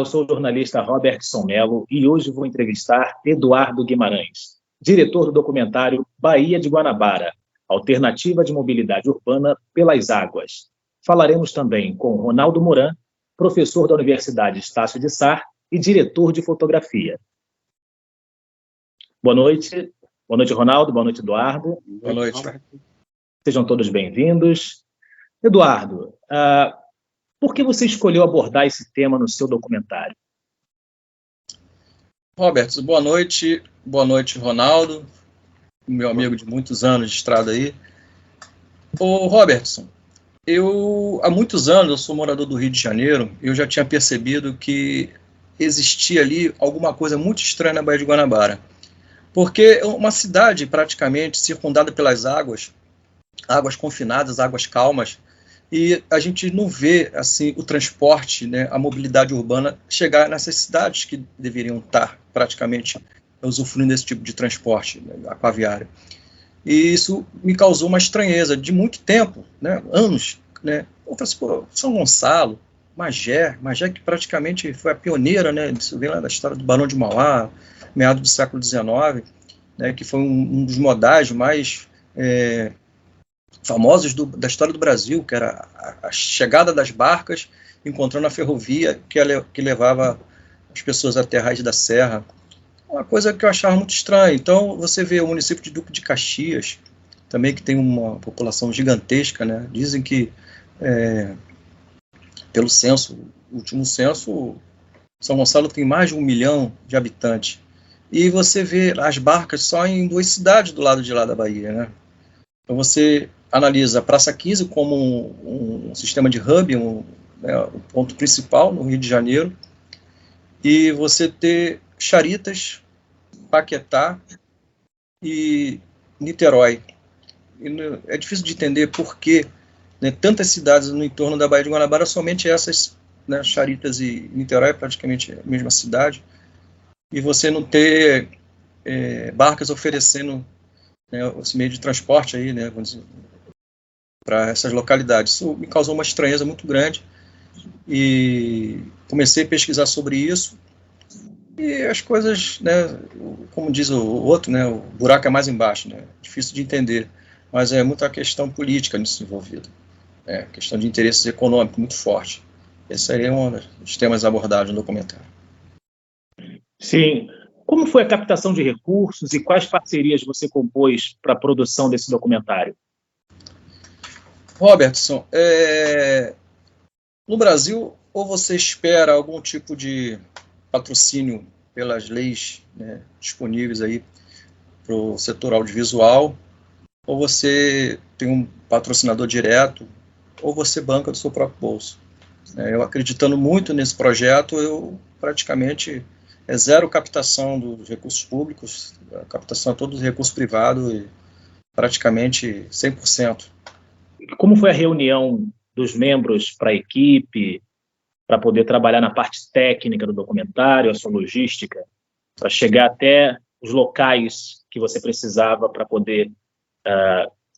eu sou o jornalista Robertson Mello e hoje vou entrevistar Eduardo Guimarães, diretor do documentário Baía de Guanabara, Alternativa de Mobilidade Urbana pelas Águas. Falaremos também com Ronaldo Moran, professor da Universidade Estácio de Sá e diretor de fotografia. Boa noite. Boa noite, Ronaldo. Boa noite, Eduardo. Boa noite. Sejam todos bem-vindos. Eduardo, por que você escolheu abordar esse tema no seu documentário? Roberto, boa noite. Boa noite, Ronaldo, meu amigo de muitos anos de estrada aí. Ô, Robertson, há muitos anos, eu sou morador do Rio de Janeiro, eu já tinha percebido que existia ali alguma coisa muito estranha na Baía de Guanabara. Porque é uma cidade praticamente circundada pelas águas confinadas, águas calmas, e a gente não vê assim o transporte, né, a mobilidade urbana chegar nessas cidades que deveriam estar praticamente usufruindo desse tipo de transporte, né, aquaviário. E isso me causou uma estranheza de muito tempo, né, anos, né. Eu falei assim, pô, São Gonçalo, Magé que praticamente foi a pioneira, né, isso vem lá da história do Barão de Mauá, meados do século XIX, né, que foi um dos modais mais famosos da história do Brasil, que era a chegada das barcas, encontrando a ferrovia que levava as pessoas até a raiz da serra. Uma coisa que eu achava muito estranha. Então, você vê o município de Duque de Caxias, também que tem uma população gigantesca, né? Dizem que, pelo censo, o último censo, São Gonçalo tem mais de 1 milhão de habitantes. E você vê as barcas só em 2 cidades do lado de lá da Bahia, né? Então você analisa a Praça 15 como um sistema de hub, um ponto principal no Rio de Janeiro, e você ter Charitas, Paquetá e Niterói. E é difícil de entender por que, né, tantas cidades no entorno da Baía de Guanabara, somente essas, né, Charitas e Niterói, praticamente a mesma cidade, e você não ter barcas oferecendo, né, esse meio de transporte aí, né, para essas localidades. Isso me causou uma estranheza muito grande e comecei a pesquisar sobre isso e as coisas, né, como diz o outro, né, o buraco é mais embaixo, né, difícil de entender, mas é muita questão política nisso envolvida, questão de interesses econômicos muito forte. Esse seria um dos temas abordados no documentário. Sim. Como foi a captação de recursos e quais parcerias você compôs para a produção desse documentário? Robertson, no Brasil, ou você espera algum tipo de patrocínio pelas leis, né, disponíveis aí para o setor audiovisual, ou você tem um patrocinador direto, ou você banca do seu próprio bolso. Eu acreditando muito nesse projeto, eu praticamente zero captação dos recursos públicos, a captação é todos os recursos privados e praticamente 100%. Como foi a reunião dos membros para a equipe, para poder trabalhar na parte técnica do documentário, a sua logística, para chegar até os locais que você precisava para poder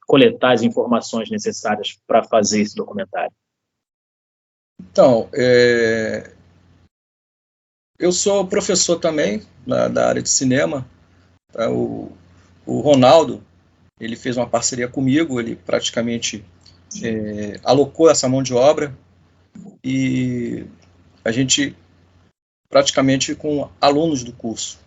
coletar as informações necessárias para fazer esse documentário? Então, eu sou professor também da área de cinema. O Ronaldo, ele fez uma parceria comigo, ele praticamente alocou essa mão de obra e a gente praticamente com alunos do curso.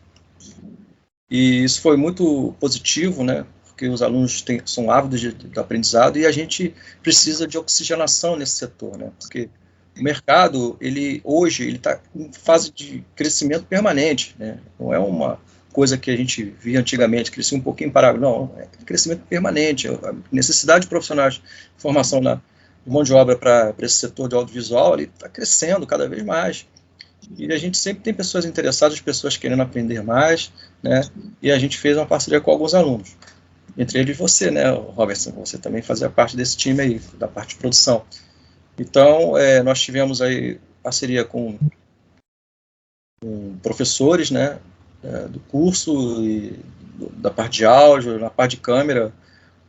E isso foi muito positivo, né? Porque os alunos são ávidos de aprendizado e a gente precisa de oxigenação nesse setor, né? Porque o mercado, hoje, ele está em fase de crescimento permanente, né? Não é uma coisa que a gente via antigamente, crescia um pouquinho parado, não, é crescimento permanente, a necessidade de profissionais de formação de mão de obra para esse setor de audiovisual, ele está crescendo cada vez mais, e a gente sempre tem pessoas interessadas, pessoas querendo aprender mais, né, e a gente fez uma parceria com alguns alunos, entre eles você, né, Robertson, você também fazia parte desse time aí, da parte de produção. Então, nós tivemos aí parceria com professores, né, do curso e da parte de áudio, na parte de câmera.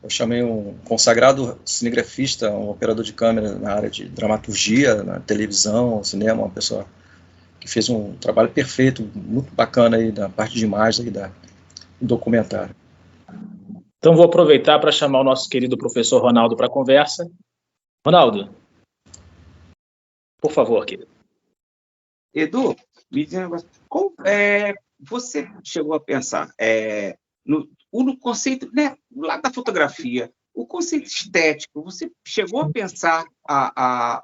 Eu chamei um consagrado cinegrafista, um operador de câmera na área de dramaturgia, na televisão, cinema, uma pessoa que fez um trabalho perfeito, muito bacana aí da parte de imagens aí do documentário. Então, vou aproveitar para chamar o nosso querido professor Ronaldo para a conversa. Ronaldo, por favor, querido. Edu, me diz um negócio. Você chegou a pensar no conceito, né, lá da fotografia, o conceito estético, você chegou a pensar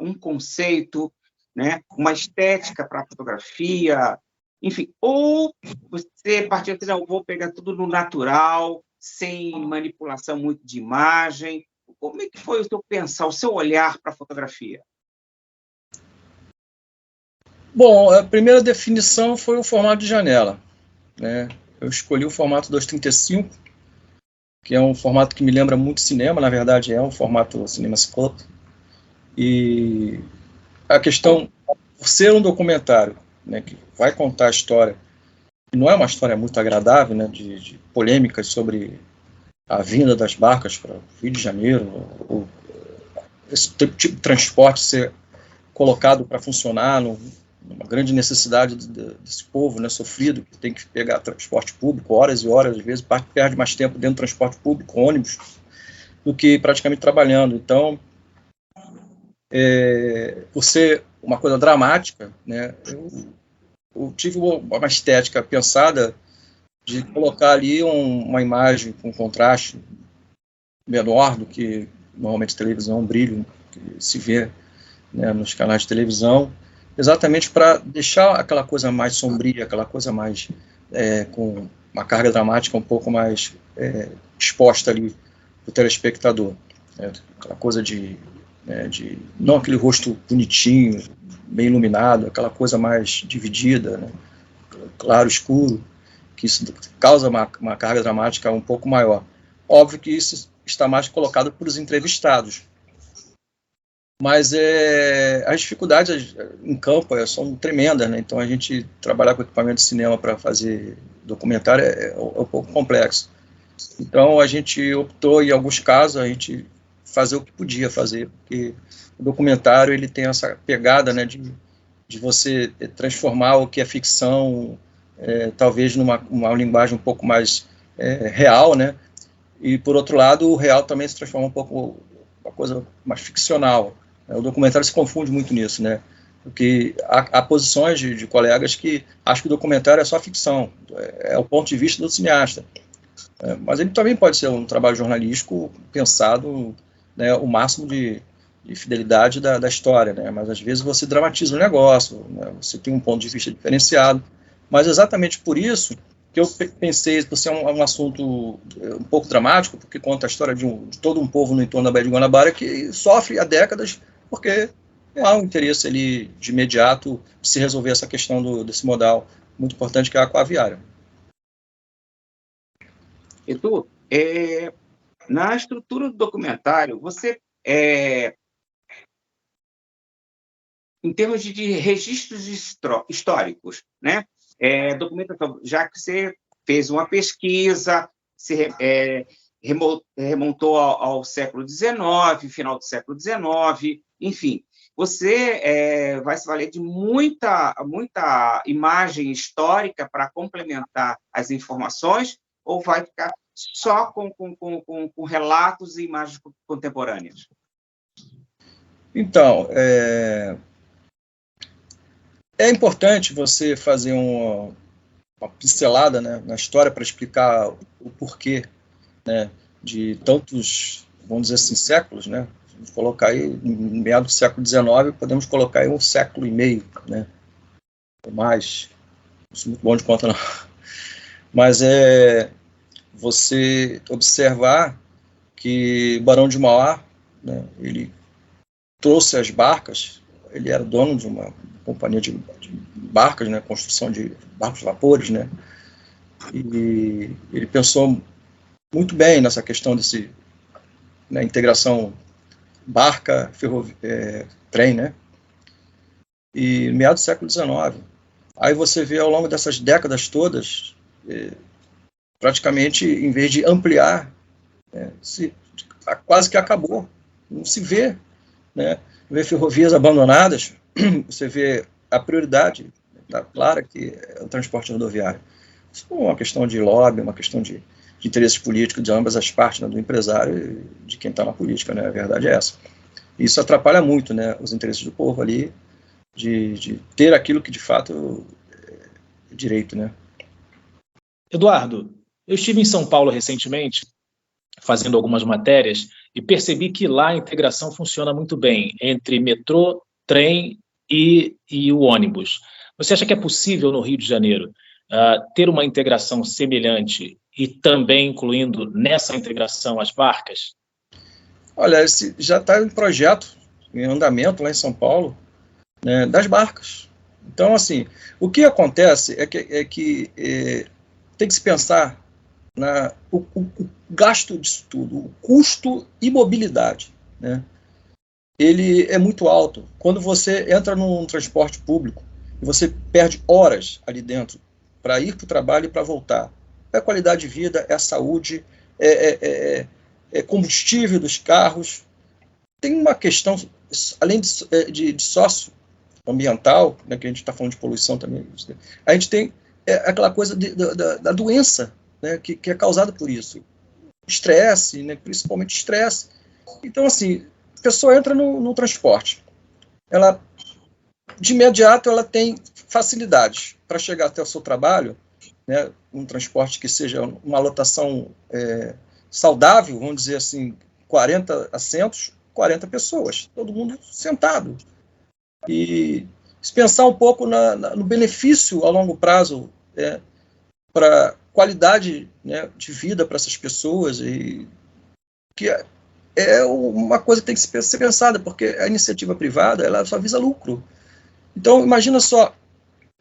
um conceito, né, uma estética para a fotografia, enfim, ou você partiu de, não, vou pegar tudo no natural, sem manipulação muito de imagem? Como é que foi o seu pensar, o seu olhar para a fotografia? Bom, a primeira definição foi o formato de janela, né? Eu escolhi o formato 2:35, que é um formato que me lembra muito cinema, na verdade é um formato CinemaScope, e a questão, por ser um documentário, né, que vai contar a história, e não é uma história muito agradável, né, de polêmicas sobre a vinda das barcas para o Rio de Janeiro, ou esse tipo de transporte ser colocado para funcionar numa grande necessidade desse povo, né, sofrido, que tem que pegar transporte público, horas e horas, às vezes perde mais tempo dentro do transporte público, ônibus, do que praticamente trabalhando. Então, por ser uma coisa dramática, né, eu tive uma estética pensada de colocar ali uma imagem com contraste menor do que normalmente televisão, um brilho que se vê, né, nos canais de televisão, exatamente para deixar aquela coisa mais sombria, aquela coisa mais com uma carga dramática um pouco mais exposta ali para o telespectador. Aquela coisa de não aquele rosto bonitinho, bem iluminado, aquela coisa mais dividida, né, claro, escuro, que isso causa uma carga dramática um pouco maior. Óbvio que isso está mais colocado para os entrevistados, mas as dificuldades em campo são tremendas, né? Então a gente trabalhar com equipamento de cinema para fazer documentário é um pouco complexo. Então a gente optou, em alguns casos, a gente fazer o que podia fazer, porque o documentário ele tem essa pegada, né, de você transformar o que é ficção, talvez numa linguagem um pouco mais real, né? E por outro lado, o real também se transforma um pouco uma coisa mais ficcional. O documentário se confunde muito nisso, né? Porque há posições de colegas que acham que o documentário é só ficção, é o ponto de vista do cineasta. Mas ele também pode ser um trabalho jornalístico pensado, né, o máximo de fidelidade da história, né? Mas às vezes você dramatiza o negócio, né? Você tem um ponto de vista diferenciado. Mas exatamente por isso que eu pensei, por ser um assunto um pouco dramático, porque conta a história de todo um povo no entorno da Baía de Guanabara que sofre há décadas porque não há um interesse ali de imediato de se resolver essa questão desse modal muito importante que é a aquaviária. Edu, na estrutura do documentário, você, em termos de registros históricos, né? Documentação, já que você fez uma pesquisa, se remontou ao século XIX, final do século XIX, enfim, você vai se valer de muita imagem histórica para complementar as informações, ou vai ficar só com relatos e imagens contemporâneas? Então, é importante você fazer uma pincelada, né, na história para explicar o porquê, né, de tantos, vamos dizer assim, séculos, né? Vamos colocar aí, no meado do século XIX, podemos colocar aí 1,5 século, né? Ou mais, não sou muito bom de conta não. Mas você observar que Barão de Mauá, né, ele trouxe as barcas, ele era dono de uma companhia de barcas, né, construção de barcos vapores, né, e ele pensou muito bem nessa questão né, integração barca, trem, né, e meados do século XIX. Aí você vê ao longo dessas décadas todas, praticamente, em vez de ampliar, quase que acabou, não se vê, né, vê ferrovias abandonadas, você vê a prioridade está clara, que é o transporte rodoviário. Isso é uma questão de lobby, uma questão de interesses políticos de ambas as partes, né, do empresário e de quem está na política, né, a verdade é essa. Isso atrapalha muito, né, os interesses do povo ali, de ter aquilo que de fato é direito, né. Eduardo, eu estive em São Paulo recentemente, fazendo algumas matérias, e percebi que lá a integração funciona muito bem entre metrô, trem e o ônibus. Você acha que é possível no Rio de Janeiro ter uma integração semelhante e também incluindo nessa integração as barcas? Olha, esse já está em projeto, em andamento lá em São Paulo, né, das barcas. Então, assim, o que acontece é que tem que se pensar o gasto disso tudo, o custo e mobilidade, né? Ele é muito alto. Quando você entra num transporte público e você perde horas ali dentro para ir para o trabalho e para voltar, é a qualidade de vida, é a saúde, é combustível dos carros. Tem uma questão, além de socioambiental, né, que a gente está falando de poluição também, a gente tem aquela coisa da doença, né, que é causada por isso. Estresse, né, principalmente estresse. Então, assim, a pessoa entra no transporte. Ela, de imediato, ela tem facilidades para chegar até o seu trabalho, né, um transporte que seja uma lotação saudável, vamos dizer assim, 40 assentos, 40 pessoas, todo mundo sentado. E se pensar um pouco no benefício a longo prazo para qualidade, né, de vida para essas pessoas, e que é uma coisa que tem que ser pensada, porque a iniciativa privada ela só visa lucro. Então, imagina só,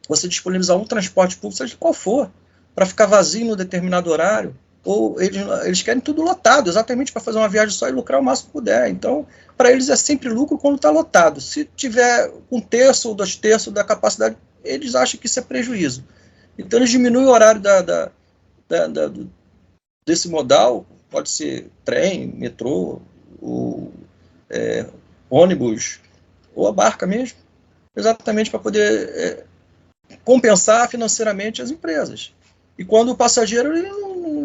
você disponibilizar um transporte público, seja qual for, para ficar vazio em um determinado horário, ou eles querem tudo lotado, exatamente para fazer uma viagem só e lucrar o máximo que puder. Então, para eles é sempre lucro quando está lotado. Se tiver 1/3 ou 2/3 da capacidade, eles acham que isso é prejuízo. Então, eles diminuem o horário desse modal, pode ser trem, metrô, ônibus, ou a barca mesmo, exatamente para poder compensar financeiramente as empresas. E quando o passageiro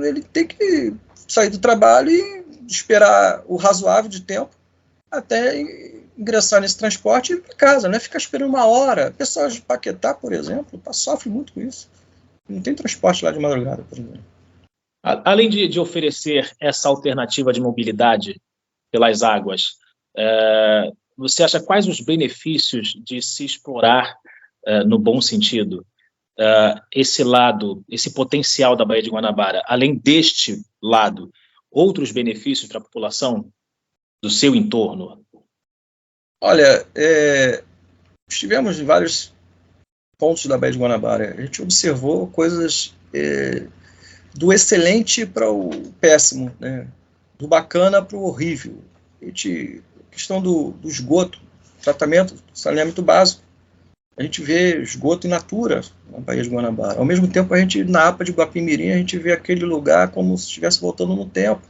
ele tem que sair do trabalho e esperar o razoável de tempo até ingressar nesse transporte e ir para casa, né? Ficar esperando uma hora. Pessoas de Paquetá, por exemplo, sofrem muito com isso. Não tem transporte lá de madrugada, por exemplo. Além de oferecer essa alternativa de mobilidade pelas águas, você acha quais os benefícios de se explorar, no bom sentido, esse lado, esse potencial da Baía de Guanabara? Além deste lado, outros benefícios para a população do seu entorno? Olha, estivemos em vários pontos da Baía de Guanabara. A gente observou coisas do excelente para o péssimo, né? Do bacana para o horrível. A questão do esgoto, tratamento, saneamento básico. A gente vê esgoto in natura na Baía de Guanabara. Ao mesmo tempo, a gente, na APA de Guapimirim, a gente vê aquele lugar como se estivesse voltando no tempo.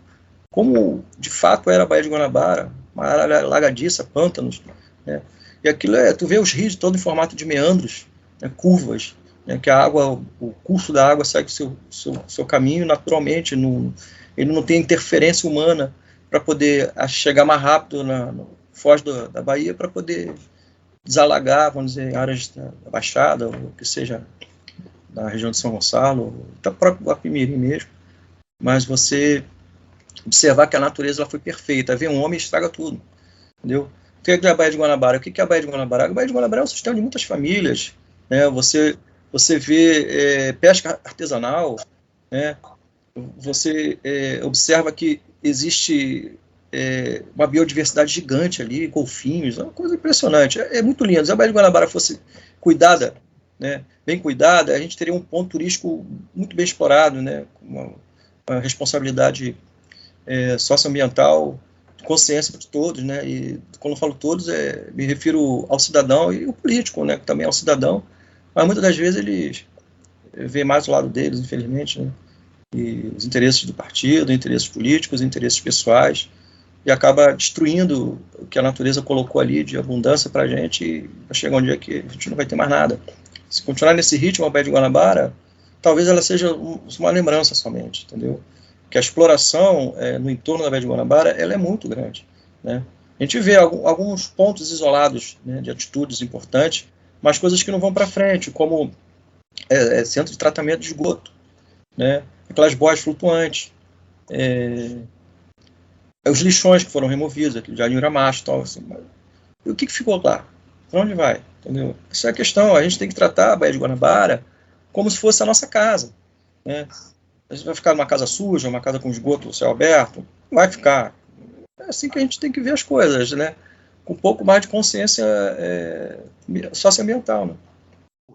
Como, de fato, era a Baía de Guanabara, uma área lagadiça, pântanos, né? E aquilo tu vê os rios todo em formato de meandros, né, curvas, né, que a água, o curso da água segue seu caminho naturalmente, ele não tem interferência humana para poder chegar mais rápido na foz da Baía, para poder desalagar, vamos dizer, áreas da Baixada, ou que seja na região de São Gonçalo, da própria Guapimirim mesmo. Mas você observar que a natureza ela foi perfeita, ver um homem estraga tudo, entendeu? O que é a Baía de Guanabara? O que é a Baía de Guanabara? A Baía de Guanabara é o sustento de muitas famílias, né? Você vê pesca artesanal, né? Você observa que existe uma biodiversidade gigante ali, golfinhos, é uma coisa impressionante, é muito lindo. Se a Baía de Guanabara fosse cuidada, né, bem cuidada, a gente teria um ponto turístico muito bem explorado, né, com uma responsabilidade socioambiental, consciência de todos, né, e quando eu falo todos, me refiro ao cidadão e o político, né, que também é um cidadão, mas muitas das vezes eles veem mais o lado deles, infelizmente, né, e os interesses do partido, interesses políticos, interesses pessoais, e acaba destruindo o que a natureza colocou ali de abundância para a gente, e vai chegar um dia que a gente não vai ter mais nada. Se continuar nesse ritmo a Baía de Guanabara, talvez ela seja uma lembrança somente, entendeu? Que a exploração no entorno da Baía de Guanabara, ela é muito grande, né? A gente vê alguns pontos isolados, né, de atitudes importantes, mas coisas que não vão para frente, como centro de tratamento de esgoto, né? Aquelas boias flutuantes, os lixões que foram removidos, aquele de Aramacho, tal, assim, e o que ficou lá? Para onde vai? Entendeu? Essa é a questão. A gente tem que tratar a Baía de Guanabara como se fosse a nossa casa, né? A gente vai ficar numa casa suja, uma casa com esgoto, céu aberto? Não vai ficar. É assim que a gente tem que ver as coisas, né? Com um pouco mais de consciência socioambiental, né?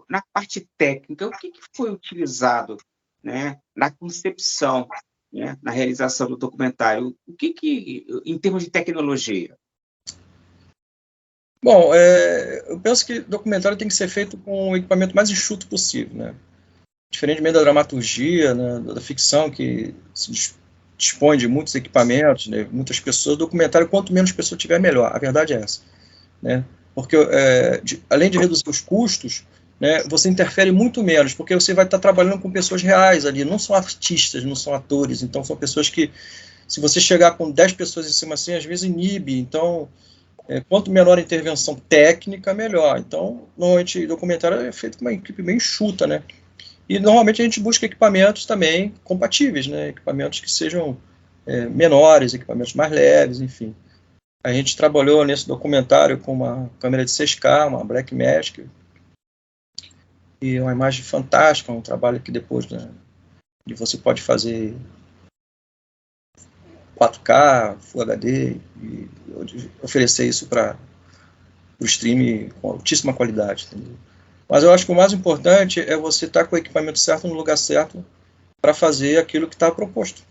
Na parte técnica, o que foi utilizado, né, na concepção, né, na realização do documentário? O que em termos de tecnologia? Bom, eu penso que o documentário tem que ser feito com o equipamento mais enxuto possível, né? Diferentemente da dramaturgia, né, da ficção, que se dispõe de muitos equipamentos, né, muitas pessoas, o documentário, quanto menos pessoas tiver, melhor. A verdade é essa, né? Porque, além de reduzir os custos, né, você interfere muito menos, porque você vai estar trabalhando com pessoas reais ali, não são artistas, não são atores, então são pessoas que, se você chegar com 10 pessoas em cima assim, às vezes inibe, então, quanto menor a intervenção técnica, melhor. Então, normalmente, o documentário é feito com uma equipe bem enxuta, né? E, normalmente, a gente busca equipamentos também compatíveis, né? Equipamentos que sejam menores, equipamentos mais leves, enfim. A gente trabalhou nesse documentário com uma câmera de 6K, uma Blackmagic, e uma imagem fantástica, um trabalho que depois, né, você pode fazer 4K, Full HD, e oferecer isso para o stream com altíssima qualidade, entendeu? Mas eu acho que o mais importante é você estar com o equipamento certo no lugar certo para fazer aquilo que está proposto.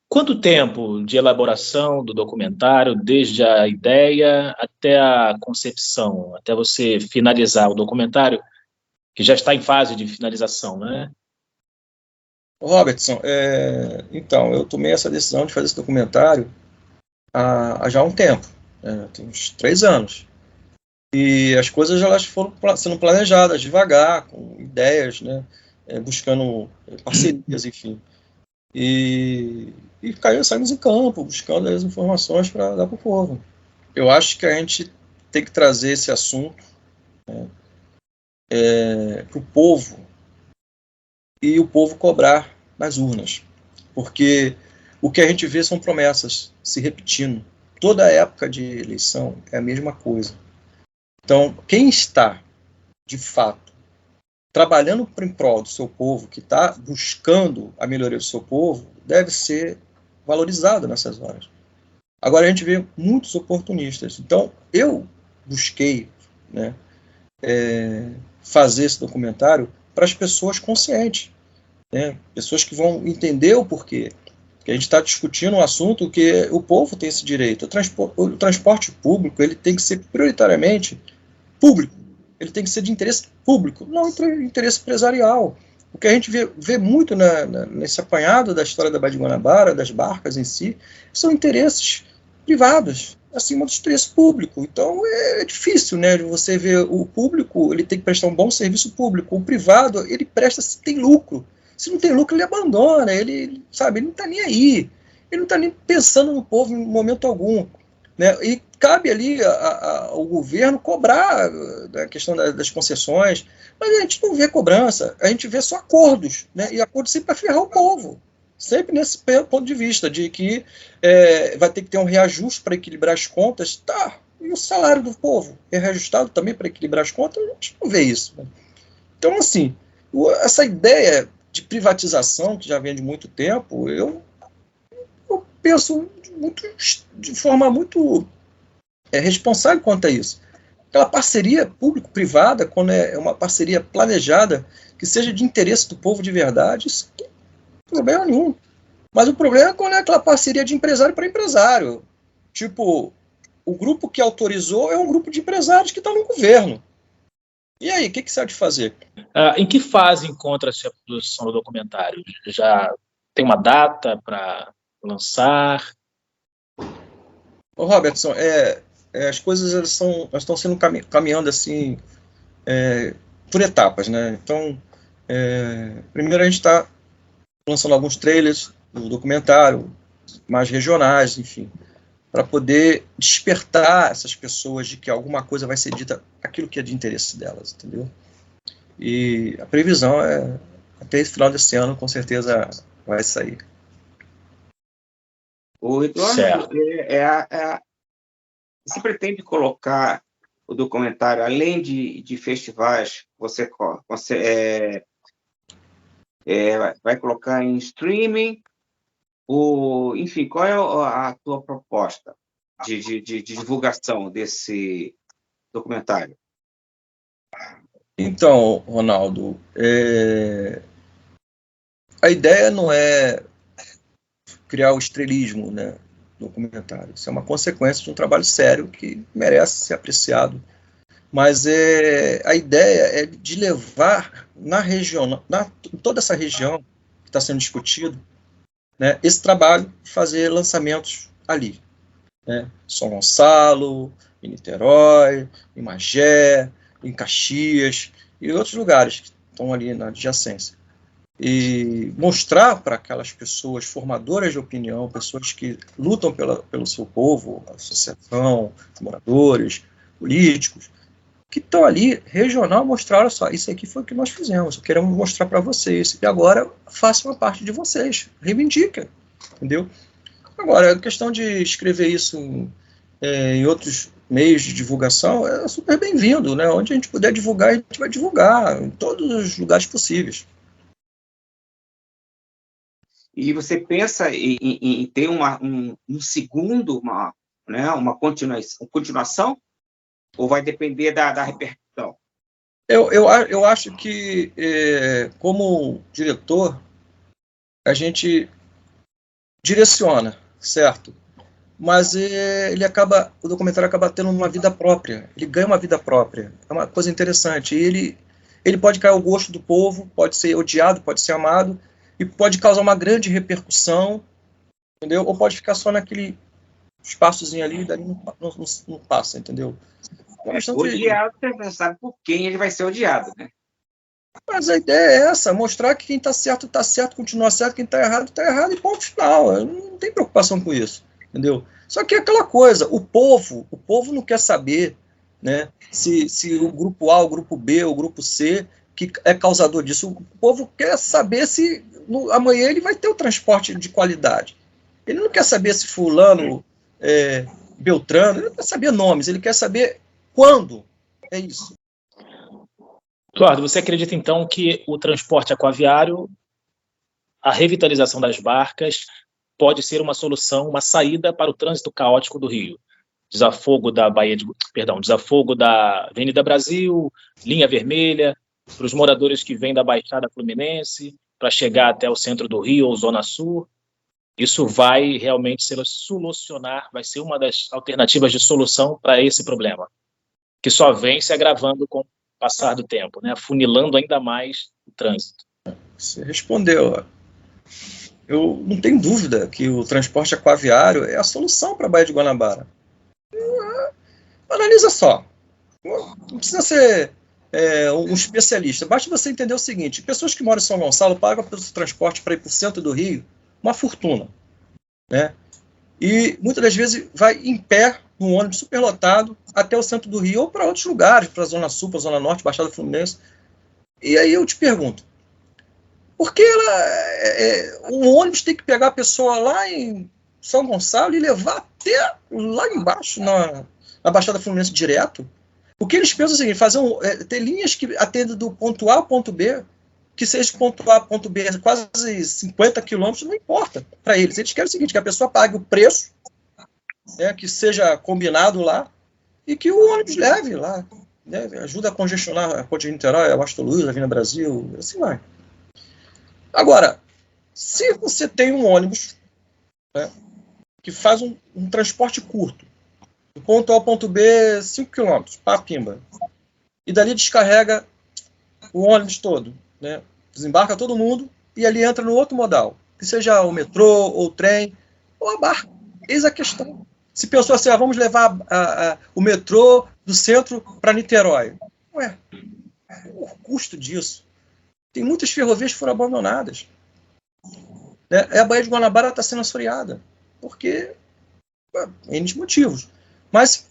Quanto tempo de elaboração do documentário, desde a ideia até a concepção, até você finalizar o documentário, que já está em fase de finalização, né? Robertson, então, eu tomei essa decisão de fazer esse documentário há já um tempo, tem uns 3 anos. E as coisas elas foram sendo planejadas devagar, com ideias, né, buscando parcerias, enfim. E saímos em campo, buscando as informações para dar para o povo. Eu acho que a gente tem que trazer esse assunto, né, para o povo, e o povo cobrar nas urnas. Porque o que a gente vê são promessas se repetindo. Toda época de eleição é a mesma coisa. Então, quem está, de fato, trabalhando em prol do seu povo, que está buscando a melhoria do seu povo, deve ser valorizado nessas horas. Agora, a gente vê muitos oportunistas. Então, eu busquei, né, fazer esse documentário para as pessoas conscientes, né, pessoas que vão entender o porquê. Que a gente está discutindo um assunto que o povo tem esse direito. O transporte público ele tem que ser prioritariamente público. Ele tem que ser de interesse público, não de interesse empresarial. O que a gente vê muito nesse apanhado da história da Baía de Guanabara, das barcas em si, são interesses privados, acima do interesse público. Então é difícil, né, de você ver o público, ele tem que prestar um bom serviço público. O privado, ele presta se tem lucro. Se não tem lucro, ele abandona, ele não está nem aí. Ele não está nem pensando no povo em momento algum, né? E cabe ali ao governo cobrar a questão das concessões, mas a gente não vê cobrança, a gente vê só acordos, né? E acordos sempre para ferrar o povo, sempre nesse ponto de vista, de que vai ter que ter um reajuste para equilibrar as contas, tá, e o salário do povo é reajustado também para equilibrar as contas, a gente não vê isso, né? Então, assim, essa ideia de privatização, que já vem de muito tempo, eu penso de forma muito responsável quanto a isso. Aquela parceria público-privada, quando é uma parceria planejada, que seja de interesse do povo de verdade, isso não tem problema nenhum. Mas o problema é quando é aquela parceria de empresário para empresário. Tipo, o grupo que autorizou é um grupo de empresários que estão no governo. E aí, o que você há de fazer? Em que fase encontra-se a produção do documentário? Já tem uma data para lançar? Ô, Robertson, as coisas elas estão sendo caminhando assim, por etapas, né? Então, primeiro a gente está lançando alguns trailers do documentário, mais regionais, enfim, para poder despertar essas pessoas de que alguma coisa vai ser dita, aquilo que é de interesse delas, entendeu? E a previsão é, até esse final desse ano, com certeza vai sair. O Eduardo, você pretende colocar o documentário, além de festivais, você vai colocar em streaming? Enfim, qual é a tua proposta de divulgação desse documentário? Então, Ronaldo, a ideia não é criar o estrelismo, né, no documentário. Isso é uma consequência de um trabalho sério que merece ser apreciado. Mas a ideia é de levar na região, em toda essa região que está sendo discutido, né, esse trabalho, fazer lançamentos ali, né, São Gonçalo, em Niterói, em Magé, em Caxias e outros lugares que estão ali na adjacência. E mostrar para aquelas pessoas formadoras de opinião, pessoas que lutam pelo seu povo, associação, moradores, políticos, que estão ali, regional, mostrar, olha só, isso aqui foi o que nós fizemos, queremos mostrar para vocês, e agora façam a parte de vocês, reivindiquem, entendeu? Agora, a questão de escrever isso em outros meios de divulgação é super bem-vindo, né? Onde a gente puder divulgar, a gente vai divulgar, em todos os lugares possíveis. E você pensa em ter um segundo, uma continuação? Ou vai depender da repercussão? Eu acho que, como diretor, a gente direciona, certo? Mas o documentário acaba tendo uma vida própria, ele ganha uma vida própria, é uma coisa interessante. E ele pode cair ao gosto do povo, pode ser odiado, pode ser amado, e pode causar uma grande repercussão, entendeu? Ou pode ficar só naquele espaçozinho ali e dali não passa, entendeu? Odiado, você não sabe por quem ele vai ser odiado, né? Mas a ideia é essa, mostrar que quem está certo, continua certo, quem está errado, e ponto final. Eu não tem preocupação com isso, entendeu? Só que é aquela coisa, o povo não quer saber, né, se o grupo A, o grupo B, o grupo C, que é causador disso. O povo quer saber se amanhã ele vai ter o transporte de qualidade. Ele não quer saber se fulano, Beltrano, ele não quer saber nomes, ele quer saber quando. É isso. Eduardo, você acredita, então, que o transporte aquaviário, a revitalização das barcas, pode ser uma solução, uma saída para o trânsito caótico do Rio? Desafogo da Avenida Brasil, linha vermelha, para os moradores que vêm da Baixada Fluminense, para chegar até o centro do Rio ou Zona Sul. Isso vai realmente vai ser uma das alternativas de solução para esse problema, que só vem se agravando com o passar do tempo, né? Afunilando ainda mais o trânsito. Você respondeu. Eu não tenho dúvida que o transporte aquaviário é a solução para a Baía de Guanabara. Analisa só. Não precisa ser um especialista. Basta você entender o seguinte: pessoas que moram em São Gonçalo pagam pelo transporte para ir para o centro do Rio uma fortuna, né? E muitas das vezes vai em pé, num ônibus superlotado, até o centro do Rio ou para outros lugares, para a Zona Sul, para a Zona Norte, Baixada Fluminense. E aí eu te pergunto, por que o ônibus tem que pegar a pessoa lá em São Gonçalo e levar até lá embaixo, na Baixada Fluminense direto? O que eles pensam é o seguinte: ter linhas que atendem do ponto A ao ponto B, que seja de ponto A ao ponto B quase 50 quilômetros, não importa para eles. Eles querem o seguinte: que a pessoa pague o preço, que seja combinado lá, e que o ônibus leve lá, né, ajuda a congestionar a Ponte de Niterói, a Bastos Luz, a Avenida Brasil, assim vai. Agora, se você tem um ônibus, né, que faz um transporte curto, do ponto A ao ponto B, 5 km, Papimba, e dali descarrega o ônibus todo, né, desembarca todo mundo e ali entra no outro modal, que seja o metrô, ou o trem, ou a barca. Eis a questão. Se pensou assim, vamos levar o metrô do centro para Niterói. Ué, o custo disso. Tem muitas ferrovias que foram abandonadas. Né? A Baía de Guanabara está sendo assoreada, porque N motivos. Mas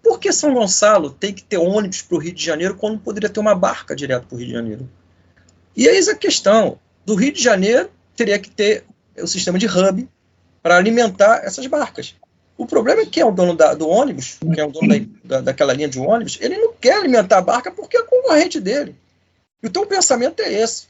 por que São Gonçalo tem que ter ônibus para o Rio de Janeiro quando poderia ter uma barca direto para o Rio de Janeiro? E eis a questão. Do Rio de Janeiro, teria que ter o sistema de hub para alimentar essas barcas. O problema é que é o dono do ônibus, que é o dono daquela linha de ônibus, ele não quer alimentar a barca porque é concorrente dele. Então o pensamento é esse.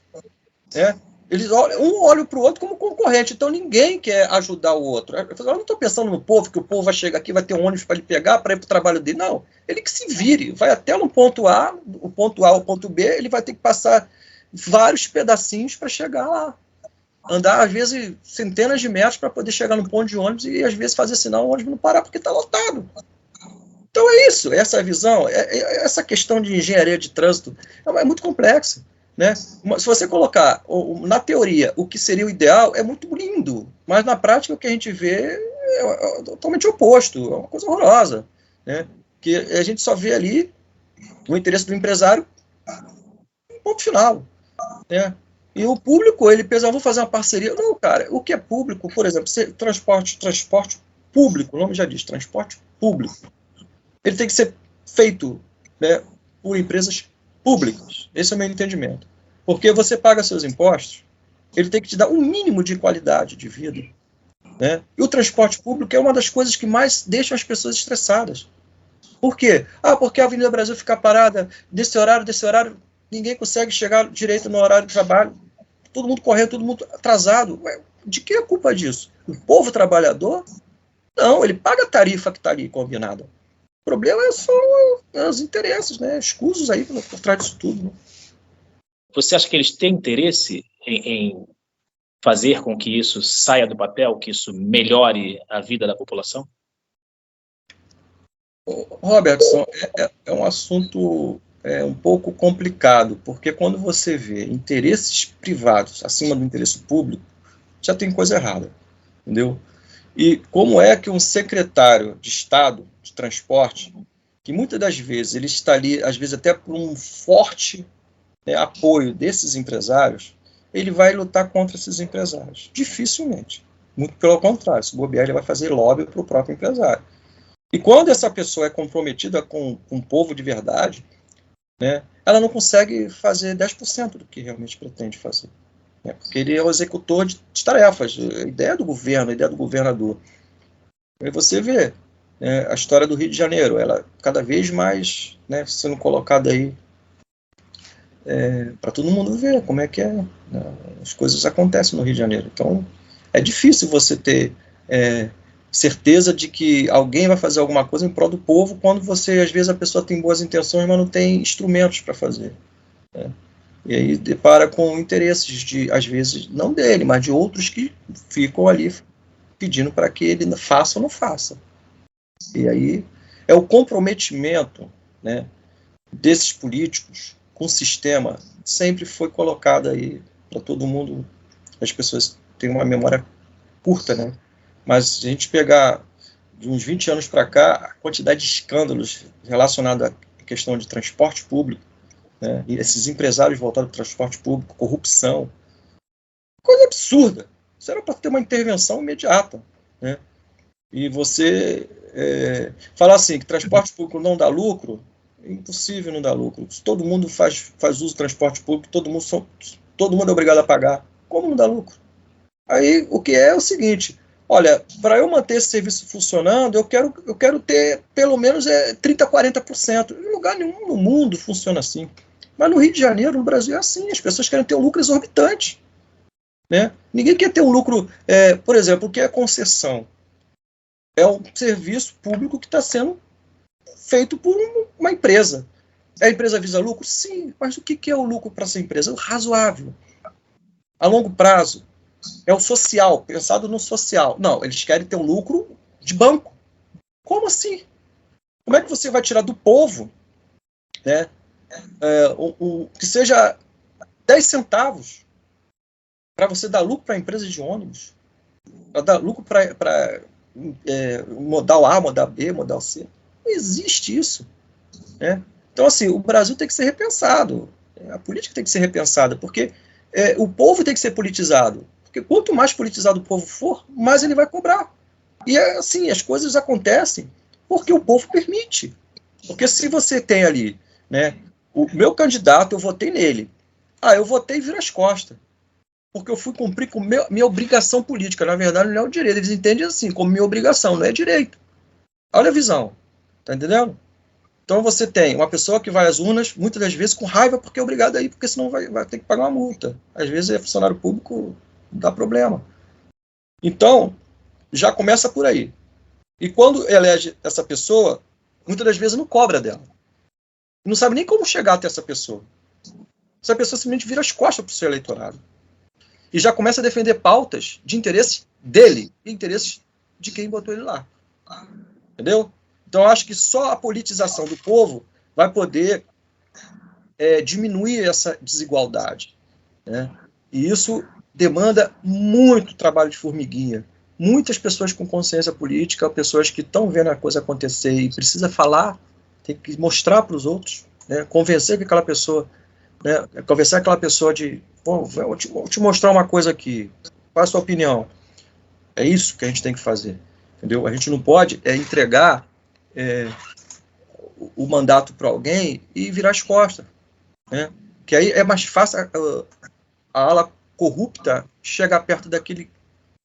Né? Eles olham, um olha para o outro como concorrente, então ninguém quer ajudar o outro. Eu não estou pensando no povo, que o povo vai chegar aqui, vai ter um ônibus para ele pegar, para ir para o trabalho dele. Não, ele que se vire, vai até no ponto A, o ponto A ao ponto B, ele vai ter que passar vários pedacinhos para chegar lá. Andar, às vezes, centenas de metros para poder chegar no ponto de ônibus e, às vezes, fazer sinal o ônibus não parar porque está lotado. Então é isso, essa visão, essa questão de engenharia de trânsito é muito complexa. Né? Se você colocar na teoria o que seria o ideal, é muito lindo, mas na prática o que a gente vê é totalmente oposto, é uma coisa horrorosa. Né? Que a gente só vê ali o interesse do empresário, ponto final. Né? E o público, ele pensa, vou fazer uma parceria. Não, cara, o que é público, por exemplo, transporte público, o nome já diz, transporte público. Ele tem que ser feito, né, por empresas públicas. Esse é o meu entendimento. Porque você paga seus impostos, ele tem que te dar um mínimo de qualidade de vida. Né? E o transporte público é uma das coisas que mais deixam as pessoas estressadas. Por quê? Porque a Avenida Brasil fica parada desse horário, ninguém consegue chegar direito no horário de trabalho. Todo mundo correndo, todo mundo atrasado. Ué, de que é a culpa disso? O povo trabalhador? Não, ele paga a tarifa que está ali combinada. O problema é só os interesses, né? Escusos aí por trás disso tudo. Né? Você acha que eles têm interesse em fazer com que isso saia do papel, que isso melhore a vida da população? Robertson, é um assunto um pouco complicado, porque quando você vê interesses privados acima do interesse público, já tem coisa errada, entendeu? E como é que um secretário de Estado de transporte, que muitas das vezes ele está ali, às vezes até por um forte, né, apoio desses empresários, ele vai lutar contra esses empresários? Dificilmente. Muito pelo contrário, se bobear, ele vai fazer lobby para o próprio empresário. E quando essa pessoa é comprometida com o povo de verdade, né, ela não consegue fazer 10% do que realmente pretende fazer. Né, porque ele é o executor de tarefas, a ideia do governo, a ideia do governador. E você vê a história do Rio de Janeiro, ela cada vez mais, né, sendo colocada aí para todo mundo ver como é que né, as coisas acontecem no Rio de Janeiro. Então, é difícil você ter certeza de que alguém vai fazer alguma coisa em prol do povo quando você, às vezes, a pessoa tem boas intenções, mas não tem instrumentos para fazer. Né? E aí depara com interesses, às vezes, não dele, mas de outros que ficam ali pedindo para que ele faça ou não faça. E aí é o comprometimento, né, desses políticos com o sistema, sempre foi colocado aí para todo mundo. As pessoas têm uma memória curta, né? Mas se a gente pegar de uns 20 anos para cá, a quantidade de escândalos relacionados à questão de transporte público, né, e esses empresários voltados para o transporte público, corrupção, coisa absurda. Isso era para ter uma intervenção imediata. Né? E você falar assim, que transporte público não dá lucro, é impossível não dar lucro. Se todo mundo faz uso do transporte público, todo mundo é obrigado a pagar. Como não dá lucro? Aí o que é o seguinte: olha, para eu manter esse serviço funcionando, eu quero ter pelo menos 30%, 40%. Em lugar nenhum no mundo funciona assim. Mas no Rio de Janeiro, no Brasil, é assim. As pessoas querem ter um lucro exorbitante. Né? Ninguém quer ter um lucro... por exemplo, o que é concessão? É um serviço público que está sendo feito por uma empresa. A empresa visa lucro? Sim. Mas o que é o lucro para essa empresa? O razoável. A longo prazo. É o social, pensado no social. Não, eles querem ter um lucro de banco. Como assim? Como é que você vai tirar do povo, né, que seja 10 centavos para você dar lucro para a empresa de ônibus? Para dar lucro para modal A, modal B, modal C? Não existe isso. Né? Então, assim, o Brasil tem que ser repensado, a política tem que ser repensada, porque o povo tem que ser politizado, porque quanto mais politizado o povo for, mais ele vai cobrar. E, assim, as coisas acontecem porque o povo permite. Porque se você tem ali, né, o meu candidato, eu votei nele. Eu votei e viro as costas. Porque eu fui cumprir com minha obrigação política. Na verdade, não é o direito. Eles entendem assim, como minha obrigação, não é direito. Olha a visão. Tá entendendo? Então você tem uma pessoa que vai às urnas, muitas das vezes com raiva, porque é obrigado a ir, porque senão vai ter que pagar uma multa. Às vezes é funcionário público, dá problema. Então, já começa por aí. E quando elege essa pessoa, muitas das vezes não cobra dela. Não sabe nem como chegar até essa pessoa. Essa pessoa simplesmente vira as costas para o seu eleitorado. E já começa a defender pautas de interesse dele e interesses de quem botou ele lá. Entendeu? Então, acho que só a politização do povo vai poder diminuir essa desigualdade. Né? E isso demanda muito trabalho de formiguinha. Muitas pessoas com consciência política, pessoas que estão vendo a coisa acontecer e precisa falar, tem que mostrar para os outros, né? Convencer que aquela pessoa, né? Convencer aquela pessoa de, vou te mostrar uma coisa aqui, qual é a sua opinião? É isso que a gente tem que fazer, entendeu? A gente não pode entregar o mandato para alguém e virar as costas, né? Que aí é mais fácil a ala corrupta chegar perto daquele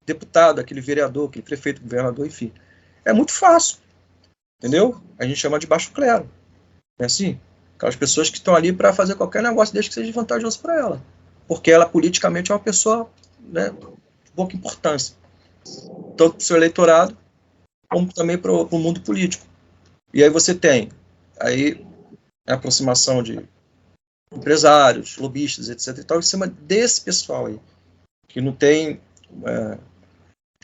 deputado, aquele vereador, aquele prefeito, governador, enfim. É muito fácil, entendeu? A gente chama de baixo clero. É assim? Aquelas pessoas que estão ali para fazer qualquer negócio desde que seja vantajoso para ela. Porque ela, politicamente, é uma pessoa, né, de pouca importância. Tanto para o seu eleitorado, como também para o mundo político. E aí você tem aí a aproximação de empresários, lobistas, etc. e tal, em cima desse pessoal aí, que não tem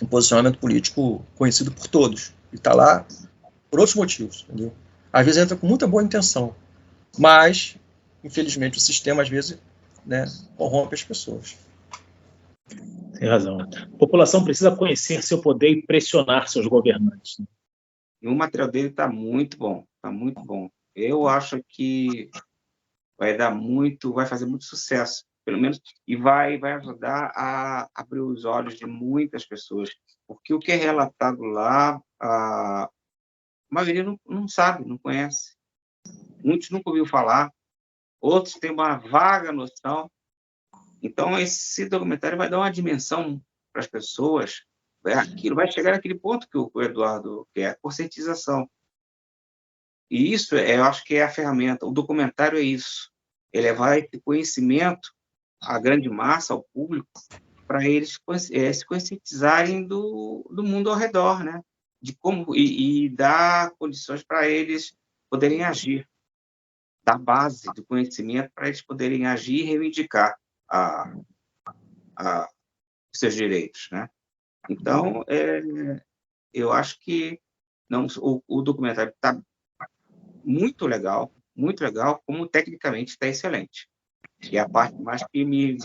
um posicionamento político conhecido por todos. E está lá por outros motivos, entendeu? Às vezes entra com muita boa intenção, mas, infelizmente, o sistema, às vezes, né, corrompe as pessoas. Tem razão. A população precisa conhecer seu poder e pressionar seus governantes. E o material dele está muito bom, está muito bom. Eu acho que vai fazer muito sucesso, pelo menos, e vai ajudar a abrir os olhos de muitas pessoas, porque o que é relatado lá, a maioria não sabe, não conhece. Muitos nunca ouviu falar, outros têm uma vaga noção. Então, esse documentário vai dar uma dimensão para as pessoas, vai chegar naquele ponto que o Eduardo quer, a conscientização. E isso, eu acho que é a ferramenta. O documentário é isso. Ele vai ter conhecimento à grande massa, ao público, para eles se conscientizarem do mundo ao redor, né? De como e dar condições para eles poderem agir, dar base do conhecimento para eles poderem agir e reivindicar os seus direitos, né? Então, eu acho que o documentário está muito legal, como tecnicamente está excelente. E é a parte mais que me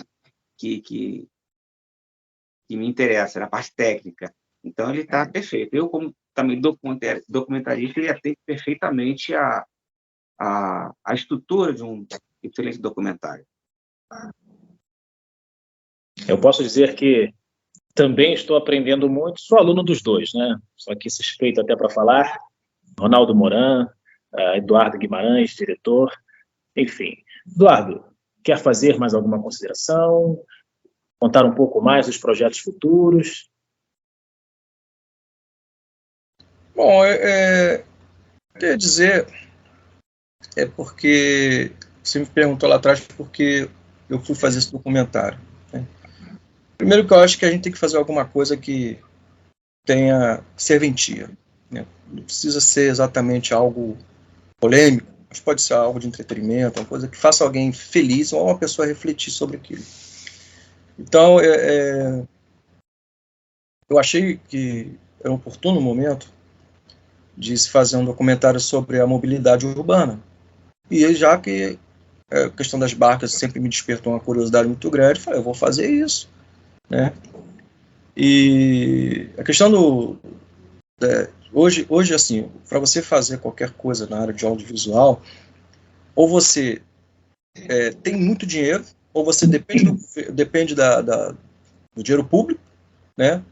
interessa, na parte técnica. Então, ele está perfeito. Eu, como também documentarista, ele atende perfeitamente a estrutura de um excelente documentário. Eu posso dizer que também estou aprendendo muito, sou aluno dos dois, né? Só que suspeito até para falar, Ronaldo Moran, Eduardo Guimarães, diretor, enfim. Eduardo, quer fazer mais alguma consideração? Contar um pouco mais dos projetos futuros? Bom, queria dizer, porque você me perguntou lá atrás porque eu fui fazer esse documentário. Né? Primeiro que eu acho que a gente tem que fazer alguma coisa que tenha serventia. Né? Não precisa ser exatamente algo polêmico, mas pode ser algo de entretenimento, uma coisa que faça alguém feliz ou uma pessoa refletir sobre aquilo. Então, eu achei que era um oportuno momento de se fazer um documentário sobre a mobilidade urbana. E já que a questão das barcas sempre me despertou uma curiosidade muito grande, falei, eu vou fazer isso. Né? E a questão hoje assim, para você fazer qualquer coisa na área de audiovisual, ou você tem muito dinheiro, ou você depende do dinheiro público, né?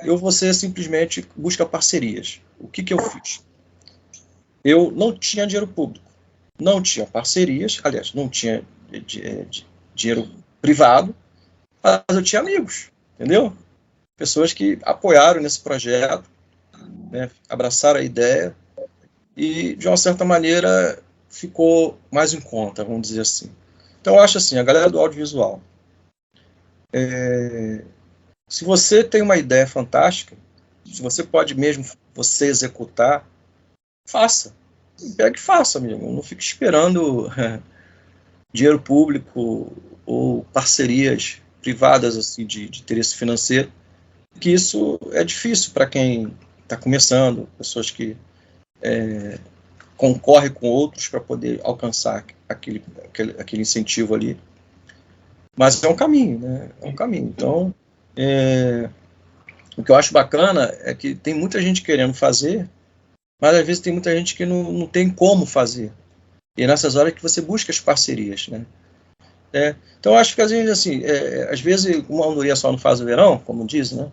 Ou você simplesmente busca parcerias. O que eu fiz? Eu não tinha dinheiro público, não tinha parcerias, aliás, não tinha dinheiro privado, mas eu tinha amigos, entendeu? Pessoas que apoiaram nesse projeto, né, abraçaram a ideia e, de uma certa maneira, ficou mais em conta, vamos dizer assim. Então, eu acho assim, a galera do audiovisual, se você tem uma ideia fantástica, se você pode mesmo você executar, faça. Pega e faça, amigo. Não fique esperando dinheiro público ou parcerias privadas assim, de interesse financeiro, que isso é difícil para quem está começando, pessoas que concorrem com outros para poder alcançar aquele incentivo ali. Mas é um caminho, né? É um caminho. Então, o que eu acho bacana é que tem muita gente querendo fazer, mas às vezes tem muita gente que não tem como fazer. E é nessas horas que você busca as parcerias, né? Então, eu acho que às vezes uma andorinha só não faz o verão, como diz, né?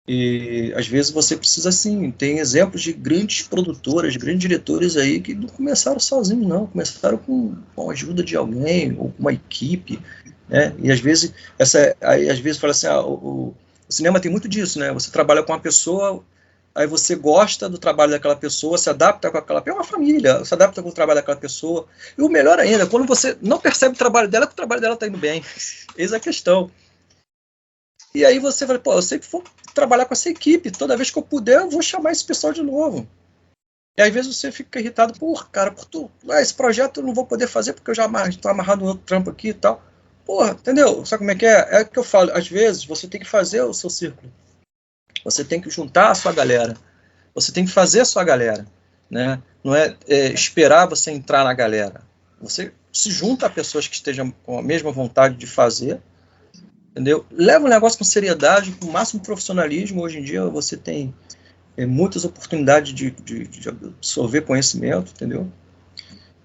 E às vezes você precisa, assim, tem exemplos de grandes produtoras, grandes diretores aí que não começaram sozinhos, não, começaram com a ajuda de alguém, ou com uma equipe, né? E às vezes, às vezes fala assim, o cinema tem muito disso, né? Você trabalha com uma pessoa, aí você gosta do trabalho daquela pessoa, se adapta com aquela pessoa, é uma família, se adapta com o trabalho daquela pessoa, e o melhor ainda, quando você não percebe o trabalho dela, que o trabalho dela está indo bem. Eis a questão. E aí você fala, eu sempre vou trabalhar com essa equipe, toda vez que eu puder, eu vou chamar esse pessoal de novo. E às vezes você fica irritado, esse projeto eu não vou poder fazer porque eu já estou amarrado no outro trampo aqui e tal. Entendeu? Sabe como é que é? É o que eu falo, às vezes você tem que fazer o seu círculo. Você tem que juntar a sua galera. Você tem que fazer a sua galera. Né? Não é esperar você entrar na galera. Você se junta a pessoas que estejam com a mesma vontade de fazer, entendeu? Leva o negócio com seriedade, com o máximo profissionalismo. Hoje em dia você tem muitas oportunidades de absorver conhecimento, entendeu?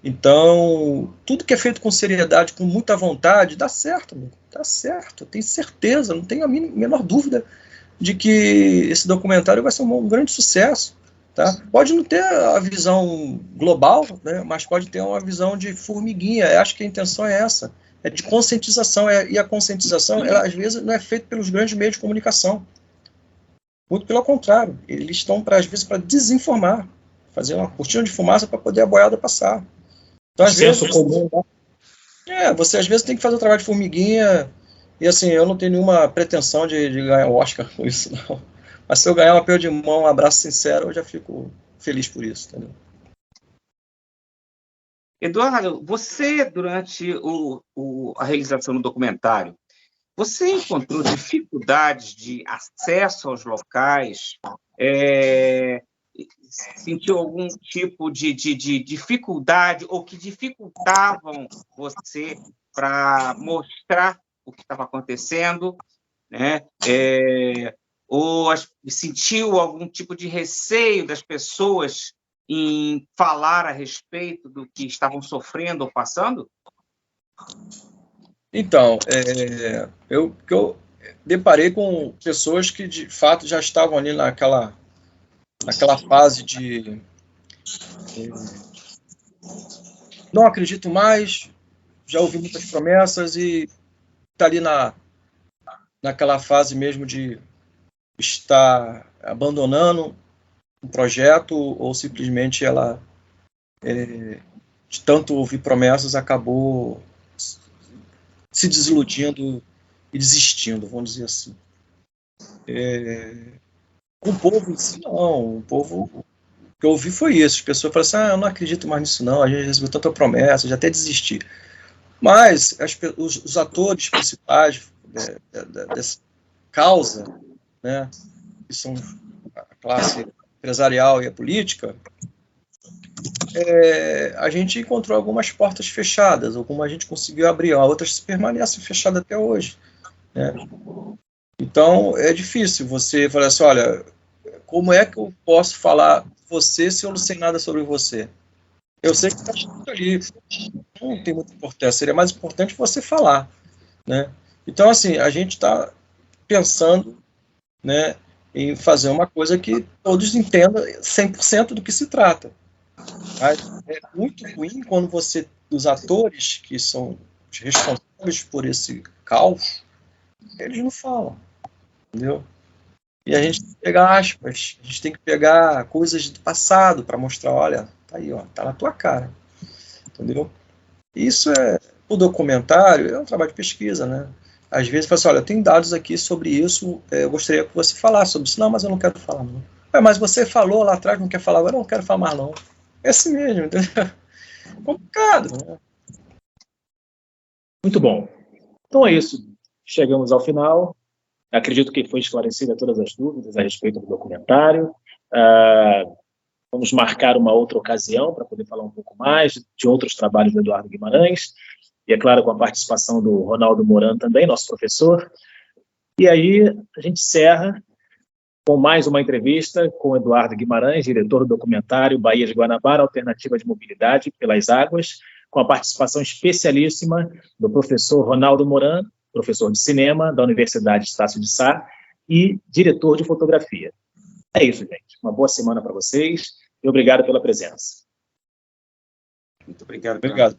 Então, tudo que é feito com seriedade, com muita vontade, dá certo, amigo. Dá certo, eu tenho certeza, não tenho a menor dúvida de que esse documentário vai ser um grande sucesso. Tá? Pode não ter a visão global, né, mas pode ter uma visão de formiguinha. Eu acho que a intenção é essa, é de conscientização, e a conscientização, ela, às vezes, não é feita pelos grandes meios de comunicação. Muito pelo contrário, eles estão, às vezes, para desinformar, fazer uma cortina de fumaça para poder a boiada passar. Então, às vezes, você às vezes tem que fazer o trabalho de formiguinha, e assim, eu não tenho nenhuma pretensão de ganhar o Oscar com isso, não. Mas se eu ganhar um aperto de mão, um abraço sincero, eu já fico feliz por isso, entendeu? Eduardo, você, durante a realização do documentário, você encontrou dificuldades de acesso aos locais? Sentiu algum tipo de dificuldade ou que dificultavam você para mostrar o que estava acontecendo, né? Ou sentiu algum tipo de receio das pessoas em falar a respeito do que estavam sofrendo ou passando? Então, eu deparei com pessoas que, de fato, já estavam ali naquela fase de não acredito mais, já ouvi muitas promessas e está ali naquela fase mesmo de estar abandonando um projeto, ou simplesmente ela, de tanto ouvir promessas, acabou se desiludindo e desistindo, vamos dizer assim. O povo em si, não. O povo, o que eu ouvi foi isso. As pessoas falaram assim, eu não acredito mais nisso não, a gente recebeu tanta promessa, já até desisti. Mas os atores principais dessa causa, né, que são a classe empresarial e a política, a gente encontrou algumas portas fechadas, algumas a gente conseguiu abrir, outras permanecem fechadas até hoje, né? Então, é difícil você falar assim, olha, como é que eu posso falar você se eu não sei nada sobre você? Eu sei que está escrito ali, não tem muita importância, seria mais importante você falar, né? Então, assim, a gente está pensando, né, em fazer uma coisa que todos entendam 100% do que se trata. Mas é muito ruim quando os atores que são os responsáveis por esse caos, eles não falam, entendeu? E a gente tem que pegar aspas, a gente tem que pegar coisas do passado para mostrar, olha, tá aí, ó, tá na tua cara, entendeu? Isso o documentário é um trabalho de pesquisa, né? Às vezes fala assim, olha, tem dados aqui sobre isso, eu gostaria que você falasse sobre isso. Não, mas eu não quero falar, não. Mas você falou lá atrás, não quer falar agora? Eu não quero falar mais, não. É assim mesmo, entendeu? Complicado, né? Muito bom. Então é isso. Chegamos ao final. Acredito que foi esclarecida todas as dúvidas a respeito do documentário. Vamos marcar uma outra ocasião para poder falar um pouco mais de outros trabalhos do Eduardo Guimarães. E, é claro, com a participação do Ronaldo Moran também, nosso professor. E aí a gente encerra com mais uma entrevista com Eduardo Guimarães, diretor do documentário Baía de Guanabara, Alternativa de Mobilidade pelas Águas, com a participação especialíssima do professor Ronaldo Moran, professor de cinema da Universidade Estácio de Sá e diretor de fotografia. É isso, gente. Uma boa semana para vocês e obrigado pela presença. Muito obrigado. Obrigado.